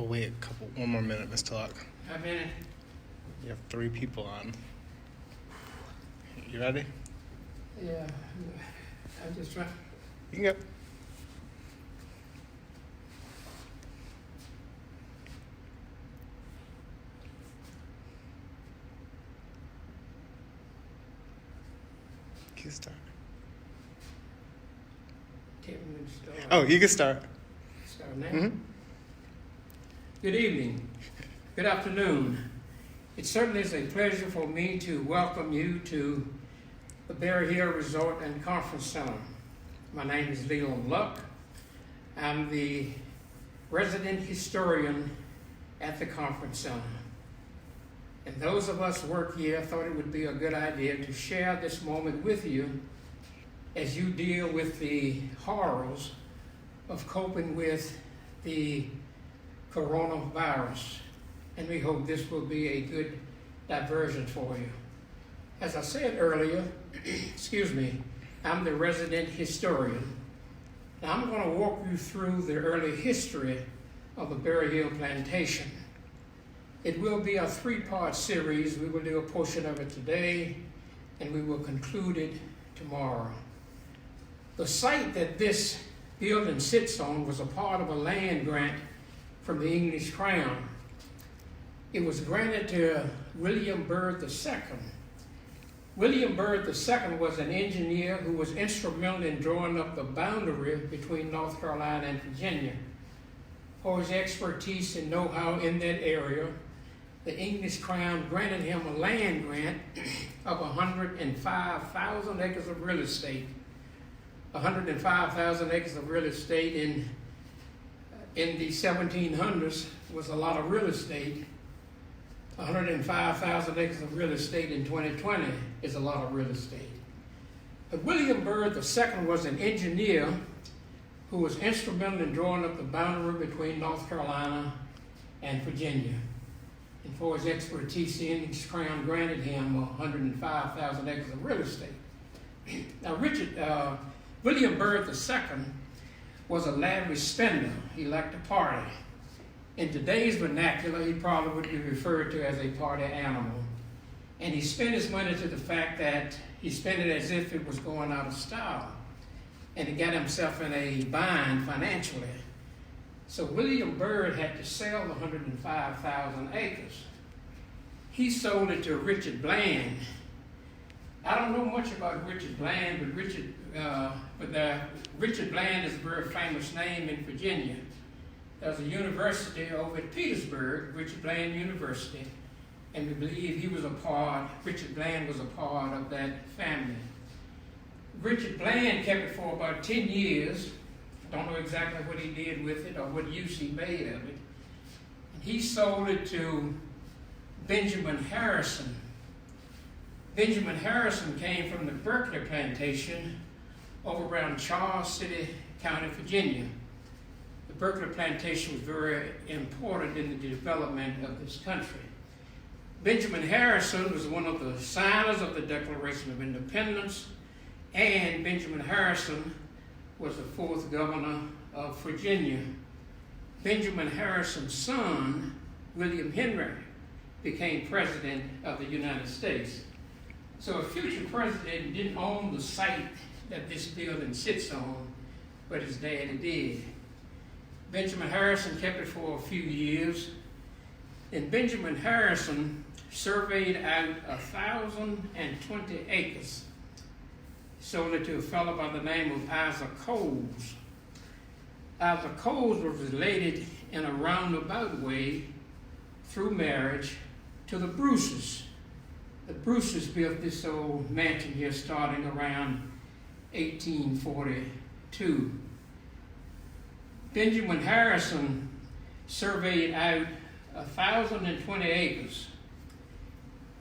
We'll wait one more minute, Mr. Locke. A minute. You have 3 people on. You ready? Yeah, I'm just trying. You can go. You can start. Oh, you can start. Start now. Mm-hmm. Good evening. Good afternoon. It certainly is a pleasure for me to welcome you to the Berry Hill Resort and Conference Center. My name is Leon Luck. I'm the resident historian at the Conference Center. And those of us who work here thought it would be a good idea to share this moment with you as you deal with the horrors of coping with the coronavirus. And we hope this will be a good diversion for you. As I said earlier, I'm the resident historian. Now I'm going to walk you through the early history of the Berry Hill Plantation. It will be a 3-part series. We will do a portion of it today, and we will conclude it tomorrow. The site that this building sits on was a part of a land grant from the English Crown. It was granted to William Byrd II. William Byrd II was an engineer who was instrumental in drawing up the boundary between North Carolina and Virginia. For his expertise and know-how in that area, the English Crown granted him a land grant of 105,000 acres of real estate. 105,000 acres of real estate in the 1700s was a lot of real estate. 105,000 acres of real estate in 2020 is a lot of real estate. But William Byrd II was an engineer who was instrumental in drawing up the boundary between North Carolina and Virginia. And for his expertise, the English Crown granted him 105,000 acres of real estate. Now, William Byrd II was a lavish spender. He liked to party. In today's vernacular, he probably would be referred to as a party animal. And he spent his money to the fact that he spent it as if it was going out of style. And he got himself in a bind financially. So William Byrd had to sell the 105,000 acres. He sold it to Richard Bland. I don't know much about Richard Bland, but Richard Bland is a very famous name in Virginia. There's a university over at Petersburg, Richard Bland University, and we believe Richard Bland was a part of that family. Richard Bland kept it for about 10 years. Don't know exactly what he did with it or what use he made of it. And he sold it to Benjamin Harrison. Benjamin Harrison came from the Berkeley Plantation over around Charles City, County, Virginia. The Berkeley Plantation was very important in the development of this country. Benjamin Harrison was one of the signers of the Declaration of Independence, and Benjamin Harrison was the 4th governor of Virginia. Benjamin Harrison's son, William Henry, became president of the United States. So a future president didn't own the site that this building sits on, but his daddy did. Benjamin Harrison kept it for a few years, and Benjamin Harrison surveyed out 1,020 acres. Sold it to a fellow by the name of Isaac Coles. Isaac Coles was related in a roundabout way through marriage to the Bruces. The Bruces built this old mansion here starting around 1842. Benjamin Harrison surveyed out 1,020 acres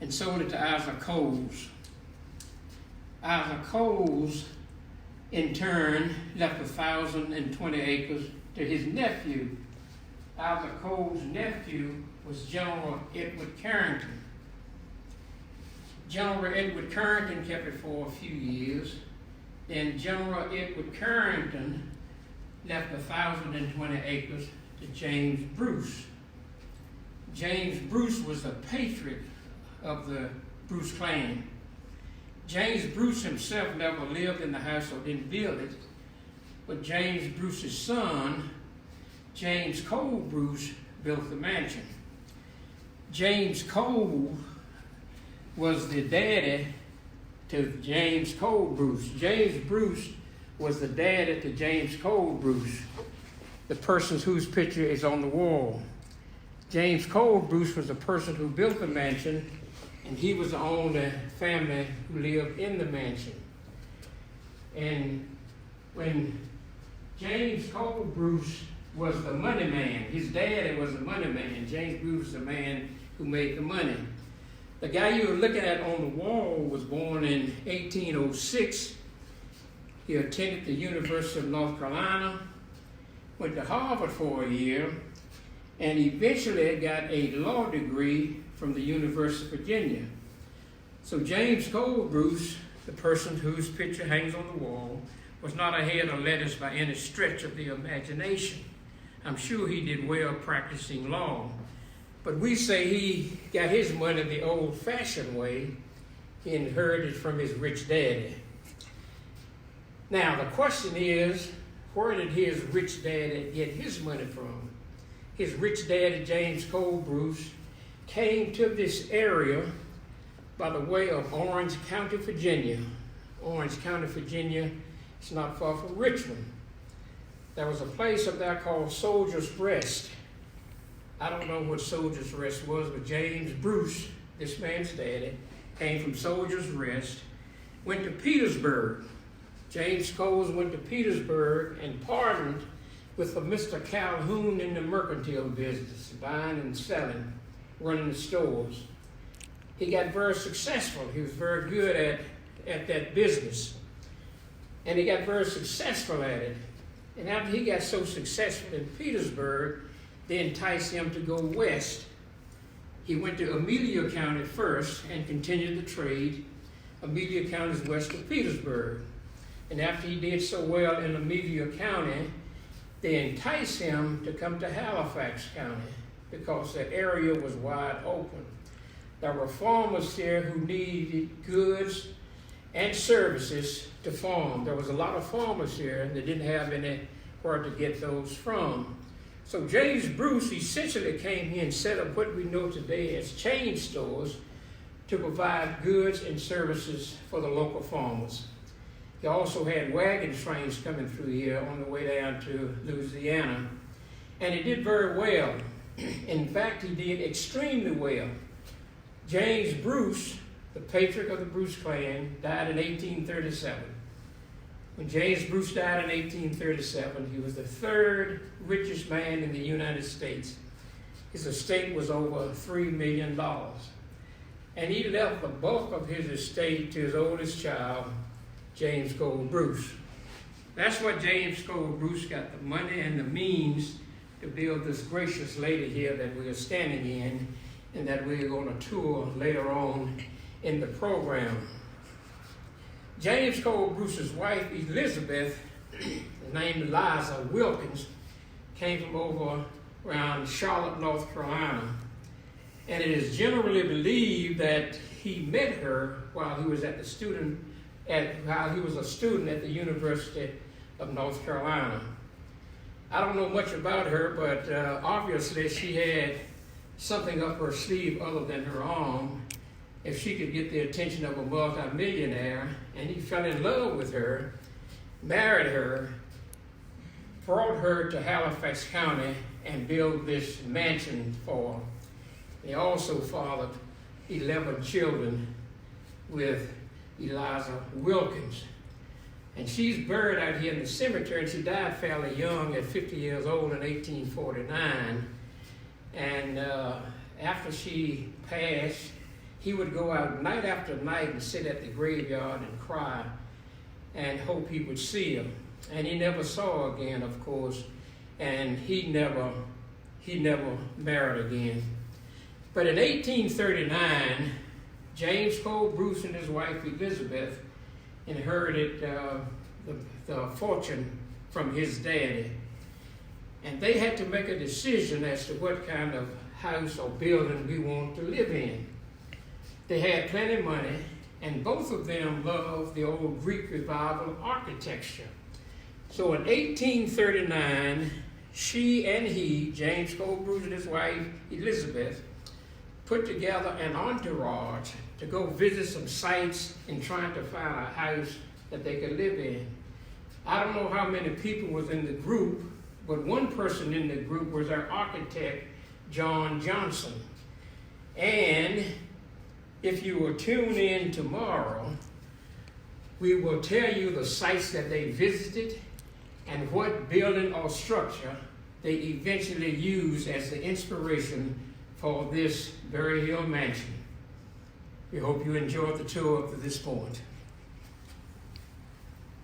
and sold it to Isaac Coles. Isaac Coles, in turn, left 1,020 acres to his nephew. Isaac Coles' nephew was General Edward Carrington. General Edward Carrington kept it for a few years. Then General Edward Carrington left 1,020 acres to James Bruce. James Bruce was the patriot of the Bruce clan. James Bruce himself never lived in the house or didn't build it, but James Bruce's son, James Cole Bruce, built the mansion. James Cole was the daddy to James Cole Bruce. James Bruce was the daddy to James Cole Bruce, the person whose picture is on the wall. James Cole Bruce was the person who built the mansion, and he was the only family who lived in the mansion. And when James Cole Bruce was the money man, his daddy was the money man. James Bruce was the man who made the money. The guy you were looking at on the wall was born in 1806. He attended the University of North Carolina, went to Harvard for a year, and eventually got a law degree from the University of Virginia. So James Cole Bruce, the person whose picture hangs on the wall, was not a head of letters by any stretch of the imagination. I'm sure he did well practicing law, but we say he got his money the old-fashioned way. He inherited from his rich daddy. Now, the question is, where did his rich daddy get his money from? His rich daddy, James Cole Bruce, came to this area by the way of Orange County, Virginia. Orange County, Virginia is not far from Richmond. There was a place up there called Soldier's Rest. I don't know what Soldier's Rest was, but James Bruce, this man's daddy, came from Soldier's Rest, went to Petersburg. James Cole went to Petersburg and partnered with a Mr. Calhoun in the mercantile business, buying and selling, running the stores. He got very successful. He was very good at that business. And he got very successful at it. And after he got so successful in Petersburg, they enticed him to go west. He went to Amelia County first and continued the trade. Amelia County is west of Petersburg. And after he did so well in Amelia County, they enticed him to come to Halifax County because that area was wide open. There were farmers here who needed goods and services to farm. There was a lot of farmers here, and they didn't have anywhere to get those from. So James Bruce essentially came here and set up what we know today as chain stores to provide goods and services for the local farmers. He also had wagon trains coming through here on the way down to Louisiana. And he did very well. In fact, he did extremely well. James Bruce, the patriarch of the Bruce clan, died in 1837. When James Bruce died in 1837, he was the third richest man in the United States. His estate was over $3 million. And he left the bulk of his estate to his oldest child, James Cole Bruce. That's what James Cole Bruce got the money and the means to build this gracious lady here that we are standing in and that we're going to tour later on in the program. James Cole Bruce's wife, Elizabeth, named Eliza Wilkins, came from over around Charlotte, North Carolina. And it is generally believed that he met her while he was a student at the University of North Carolina. I don't know much about her, but obviously she had something up her sleeve other than her arm. If she could get the attention of a multimillionaire, and he fell in love with her, married her, brought her to Halifax County and built this mansion for her. He also fathered 11 children with Eliza Wilkins. And she's buried out here in the cemetery, and she died fairly young at 50 years old in 1849. And after she passed, he would go out night after night and sit at the graveyard and cry and hope he would see her. And he never saw her again, of course, and he never married again. But in 1839, James Cole Bruce and his wife Elizabeth inherited the fortune from his daddy. And they had to make a decision as to what kind of house or building we want to live in. They had plenty of money, and both of them loved the old Greek revival architecture. So in 1839, she and he, James Cole Bruce and his wife Elizabeth, put together an entourage to go visit some sites and trying to find a house that they could live in. I don't know how many people was in the group, but one person in the group was our architect, John Johnson. And if you will tune in tomorrow, we will tell you the sites that they visited and what building or structure they eventually used as the inspiration for this Berry Hill mansion. We hope you enjoyed the tour up to this point.